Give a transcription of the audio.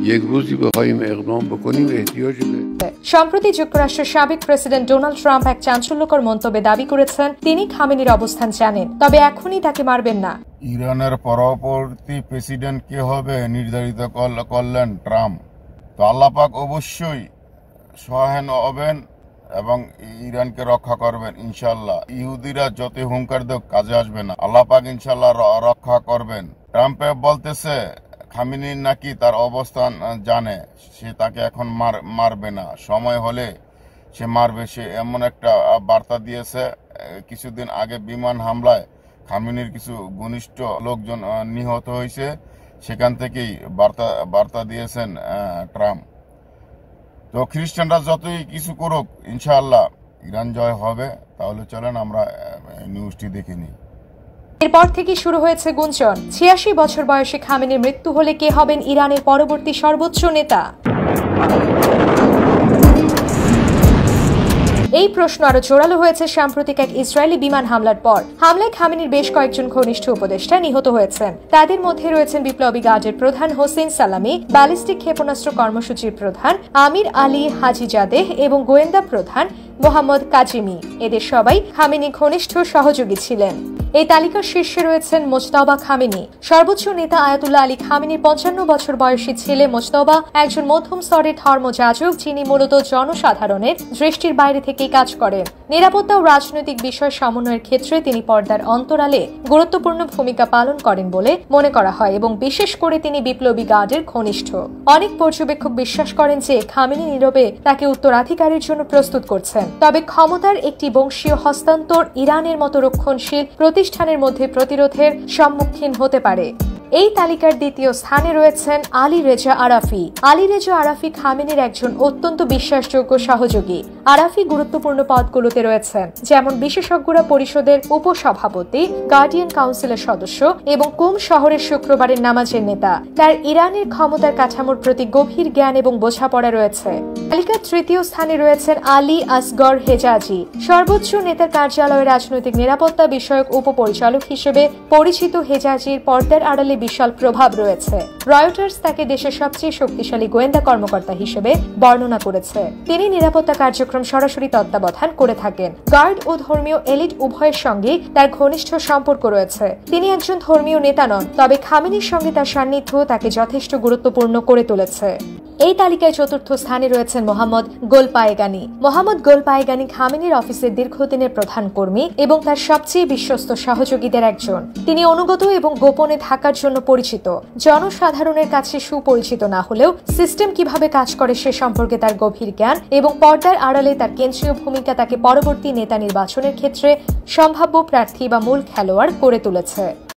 یک روزی بخوایم اقدام بکنیم احتیاج به সম্প্রতি যুক্তরাষ্ট্রের সাবেক প্রেসিডেন্ট ডোনাল্ড ট্রাম্প এক চাঞ্চল্যকর মন্তব্যে দাবি করেছেন তিনি খামেনির অবস্থান জানেন, তবে এখনই তাকে মারবেন না। ইরানের পরবর্তী প্রেসিডেন্ট কে হবে নির্ধারিত করলেন ট্রাম্প। তো আল্লাহ পাক অবশ্যই সহায়ন হবেন এবং ইরানকে রক্ষা করবেন ইনশাল্লাহ। ইহুদিরা যত হুঙ্কার দেখ কাজে আসবে না, আল্লাহ পাক ইনশাল্লাহ রক্ষা করবেন। ট্রাম্পে বলতেছে খামেনি নাকি তার অবস্থান জানে, সে তাকে এখন মারবে না, সময় হলে সে মারবে। সে এমন একটা বার্তা দিয়েছে, কিছুদিন আগে বিমান হামলায় খামেনির কিছু ঘনিষ্ঠ লোকজন নিহত হয়েছে, সেখান থেকেই বার্তা দিয়েছেন ট্রাম্প। তো খ্রিস্টানরা যতই কিছু করুক ইনশাআল্লাহ ইরান জয় হবে। তাহলে চলেন আমরা নিউজটি দেখে নিই। এরপর থেকে শুরু হয়েছে গুঞ্জন, ৮৬ বছর বয়সী খামেনির মৃত্যু হলে কে হবেন ইরানের পরবর্তী সর্বোচ্চ নেতা। এই প্রশ্ন আরো জোরালো হয়েছে সাম্প্রতিক এক ইসরায়েলি বিমান হামলার পর। হামলায় খামেনির বেশ কয়েকজন ঘনিষ্ঠ উপদেষ্টা নিহত হয়েছেন। তাদের মধ্যে রয়েছেন বিপ্লবী গার্ডের প্রধান হোসেন সালামি, ব্যালিস্টিক ক্ষেপণাস্ত্র কর্মসূচির প্রধান আমির আলী হাজিজাদেহ এবং গোয়েন্দা প্রধান মোহাম্মদ কাজিমি। এদের সবাই খামেনি ঘনিষ্ঠ সহযোগী ছিলেন। এই তালিকার শীর্ষে রয়েছেন মোজতবা খামেনি। সর্বোচ্চ নেতা আয়াতুল্লাহ আলী খামেনির ৫৫ বছর বয়সী ছেলে মোজতবা একজন মধ্যম স্তরের ধর্মযাজক, যিনি মূলত জনসাধারণের দৃষ্টির বাইরে থেকেই কাজ করেন। নিরাপত্তা ও রাজনৈতিক বিষয় সমন্বয়ের ক্ষেত্রে তিনি পর্দার অন্তরালে গুরুত্বপূর্ণ ভূমিকা পালন করেন বলে মনে করা হয় এবং বিশেষ করে তিনি বিপ্লবী গার্ডের ঘনিষ্ঠ। অনেক পর্যবেক্ষক বিশ্বাস করেন যে খামেনি নীরবে তাকে উত্তরাধিকারের জন্য প্রস্তুত করছেন। তবে ক্ষমতার একটি বংশীয় হস্তান্তর ইরানের মতো রক্ষণশীল প্রতিষ্ঠানের মধ্যে প্রতিরোধের সম্মুখীন হতে পারে। এই তালিকার দ্বিতীয় স্থানে রয়েছেন আলী রেজা আরাফি। আলী রেজা আরাফি খামেনির একজন অত্যন্ত বিশ্বাসযোগ্য সহযোগী। আরাফি গুরুত্বপূর্ণ পদগুলোতে রয়েছেন, যেমন বিশেষজ্ঞরা পরিষদের উপসভাপতি, গার্ডিয়ান কাউন্সিলের সদস্য এবং কুম শহরের শুক্রবারের নামাজের নেতা। তার ইরানের ক্ষমতার কাঠামোর প্রতি গভীর জ্ঞান এবং বোঝাপড়া রয়েছে। তালিকার তৃতীয় স্থানে রয়েছেন আলী আসগর হেজাজি। সর্বোচ্চ নেতার কার্যালয়ে রাজনৈতিক নিরাপত্তা বিষয়ক উপপরিচালক হিসেবে পরিচিত হেজাজির পর্দার আড়ালে বিশাল প্রভাব রয়েছে। রয়টার্স তাকে দেশের সবচেয়ে শক্তিশালী গোয়েন্দা কর্মকর্তা হিসেবে বর্ণনা করেছে। তিনি নিরাপত্তা কার্যক্রম সরাসরি তত্ত্বাবধান করে থাকেন। গার্ড ও ধর্মীয় এলিট উভয়ের সঙ্গে তার ঘনিষ্ঠ সম্পর্ক রয়েছে। তিনি একজন ধর্মীয় নেতা নন, তবে খামেনির সঙ্গে তার সান্নিধ্য তাকে যথেষ্ট গুরুত্বপূর্ণ করে তুলেছে। এই তালিকায় চতুর্থ স্থানে রয়েছেন মোহাম্মদ গোলপায়েগানি। মোহাম্মদ গোলপায়েগানি খামেনির অফিসের দীর্ঘদিনের প্রধান কর্মী এবং তার সবচেয়ে বিশ্বস্ত সহযোগীদের একজন। তিনি অনুগত এবং গোপনে থাকার জন্য পরিচিত। জনসাধারণের কাছে সুপরিচিত না হলেও সিস্টেম কিভাবে কাজ করে সে সম্পর্কে তার গভীর জ্ঞান এবং পর্দার আড়ালে তার কেন্দ্রীয় ভূমিকা তাকে পরবর্তী নেতা নির্বাচনের ক্ষেত্রে সম্ভাব্য প্রার্থী বা মূল খেলোয়াড় করে তুলেছে।